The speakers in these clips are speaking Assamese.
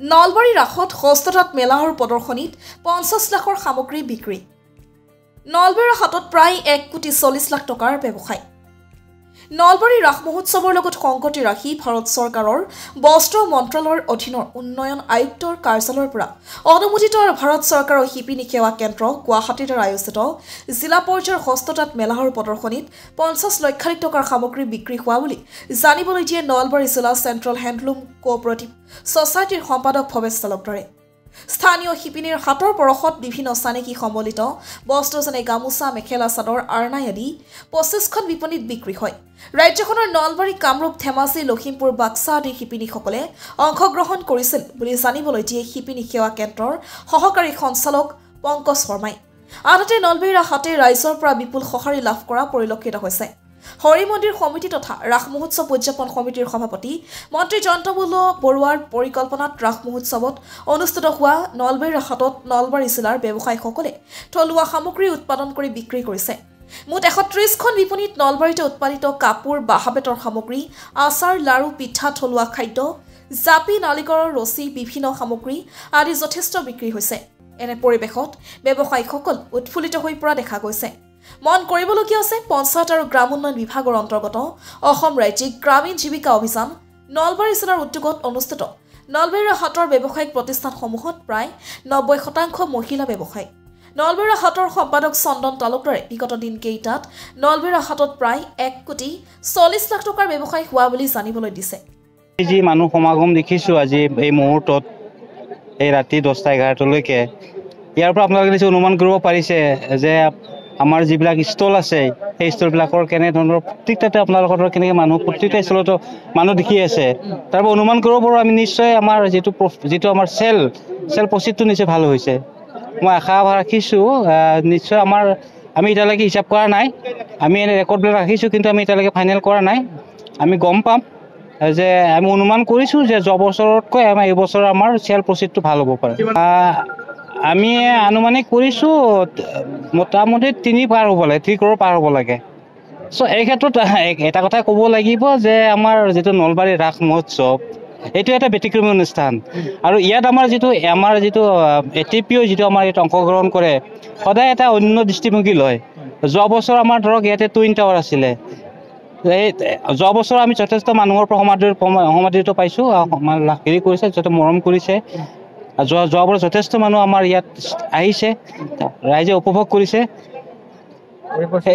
নলবাৰী ৰাসত হস্ততাঁত মেলা আৰু প্ৰদৰ্শনীত 50 লাখৰ সামগ্ৰী বিক্ৰী। নলবাৰী ৰাসত প্ৰায় 1,40 লাখ টকাৰ ব্যৱসায়। নলবাৰী ৰাস মহোৎসৱৰ লগত সংগতি ৰাখি ভাৰত চৰকাৰৰ বস্ত্ৰ মন্ত্ৰালয়ৰ অধীনৰ উন্নয়ন আয়ুক্তৰ কাৰ্যালয়ৰ পৰা অনুমোদিত ভাৰত চৰকাৰৰ শিপিনী সেৱা কেন্দ্ৰ গুৱাহাটীত আয়োজিত জিলা পৰ্যায়ৰ হস্ততাঁত মেলা আৰু প্ৰদৰ্শনীত 50 লক্ষাধিক টকাৰ সামগ্ৰী বিক্ৰী হোৱা বুলি জানিবলৈ দিয়ে নলবাৰী জিলা চেণ্ট্ৰেল হেণ্ডলুম কোঅপাৰেটিভ ছ'চাইটিৰ সম্পাদক ভৱেশ তালুকদাৰে। স্থানীয় শিপিনীৰ হাতৰ পৰশত বিভিন্ন চানেকি সম্বলিত বস্ত্ৰ যেনে গামোচা, মেখেলা চাদৰ, আৰনাই আদি 25খন বিপণীত বিক্ৰী হয়। ৰাজ্যখনৰ নলবাৰী, কামৰূপ, ধেমাজি, লখিমপুৰ, বাক্সা আদি শিপিনীসকলে অংশগ্ৰহণ কৰিছিল বুলি জানিবলৈ দিয়ে শিপিনী সেৱা কেন্দ্ৰৰ সহকাৰী সঞ্চালক পংকজ শৰ্মাই। আনহাতে নলবাৰী ৰাসতে ৰাইজৰ পৰা বিপুল সঁহাৰি লাভ কৰা পৰিলক্ষিত হৈছে। হৰি মন্দিৰ সমিতি তথা ৰাস মহোৎসৱ উদযাপন সমিতিৰ সভাপতি মন্ত্ৰী জয়ন্ত বৰুৱাৰ পৰিকল্পনাত ৰাস মহোৎসৱত অনুষ্ঠিত হোৱা নলবাৰী ৰাসত নলবাৰী জিলাৰ ব্যৱসায়ীসকলে থলুৱা সামগ্ৰী উৎপাদন কৰি বিক্ৰী কৰিছে। মুঠ 130খন বিপণীত নলবাৰীতে উৎপাদিত কাপোৰ, বাঁহ-বেতৰ সামগ্ৰী, আচাৰ, লাৰু, পিঠা, থলুৱা খাদ্য, জাপি, নালিকৰৰ ৰছী, বিভিন্ন সামগ্ৰী আদি যথেষ্ট বিক্ৰী হৈছে। এনে পৰিৱেশত ব্যৱসায়ীসকল উৎফুল্লিত হৈ পৰা দেখা গৈছে। মন কৰিবলগীয়া আছে, পঞ্চায়ত আৰু গ্ৰাম উন্নয়ন বিভাগৰ অন্তৰ্গত অসম ৰাজ্যিক গ্ৰামীণ জীৱিকা অভিযান নলবাৰী জিলাৰ উদ্যোগত অনুষ্ঠিত নলবাৰী ৰাসৰ ব্যৱসায়িক প্ৰতিষ্ঠানসমূহত প্ৰায় 90% মহিলা ব্যৱসায়ী। নলবাৰী ৰাসৰ সম্পাদক চন্দন তালুকদাৰে বিগত দিনকেইটাত নলবাৰী ৰাসত প্ৰায় 1,40 লাখ টকাৰ ব্যৱসায় হোৱা বুলি জানিবলৈ দিছে। যি মানুহ সমাগম দেখিছোঁ আজি এই মুহূৰ্তত, এই ৰাতি 10-11লৈকে, ইয়াৰ পৰা আপোনালোকে নিশ্চয় অনুমান কৰিব পাৰিছে যে আমাৰ যিবিলাক ষ্টল আছে সেই ষ্টলবিলাকৰ কেনেধৰণৰ প্ৰত্যেকটাতে আপোনালোকৰ কেনেকৈ মানুহ প্ৰত্যেকটা ষ্টলতো মানুহ দেখি আছে। তাৰ পৰা অনুমান কৰিব পাৰোঁ আমি নিশ্চয় আমাৰ যিটো আমাৰ চেল প্ৰচিডটো নিশ্চয় ভাল হৈছে। মই আশা ৰাখিছোঁ নিশ্চয় আমি এতিয়ালৈকে হিচাপ কৰা নাই, আমি এনে ৰেকৰ্ডবিলাক ৰাখিছোঁ, কিন্তু আমি এতিয়ালৈকে ফাইনেল কৰা নাই। আমি গম পাম যে আমি অনুমান কৰিছোঁ যে যোৱা বছৰতকৈ এই বছৰ আমাৰ চেল প্ৰচিডটো ভাল হ'ব পাৰে। আমি আনুমানিক কৰিছোঁ মোটামুটি 3 crore পাৰ হ'ব লাগে। চ' এই ক্ষেত্ৰত এটা কথা ক'ব লাগিব যে আমাৰ যিটো নলবাৰী ৰাস মহোৎসৱ এইটো এটা ব্যতিক্ৰমী অনুষ্ঠান, আৰু ইয়াত আমাৰ যিটো ATPO যিটো আমাৰ ইয়াত অংশগ্ৰহণ কৰে সদায় এটা অন্য দৃষ্টিভংগী লয়। যোৱা বছৰ আমাৰ ধৰক ইয়াতে টুইন টাৱাৰ আছিলে, যোৱা বছৰ আমি যথেষ্ট মানুহৰ পৰা সমাদৃত পাইছোঁ, হেৰি কৰিছে, যথেষ্ট মৰম কৰিছে। যোৱা বছৰ যথেষ্ট মানুহ আমাৰ ইয়াত আহিছে, ৰাইজে উপভোগ কৰিছে।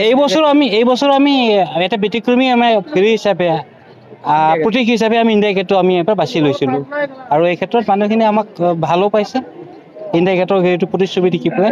এই বছৰ আমি এটা ব্যতিক্ৰমী হেৰি হিচাপে প্ৰতীক হিচাপে আমি ইণ্ডিয়া গেটটো আমি ইয়াৰ পৰা বাছি লৈছিলোঁ, আৰু এই ক্ষেত্ৰত মানুহখিনি আমাক ভালো পাইছে ইণ্ডিয়া গেটৰ হেৰিটো প্ৰতিচ্ছবি দেখি পেলাই।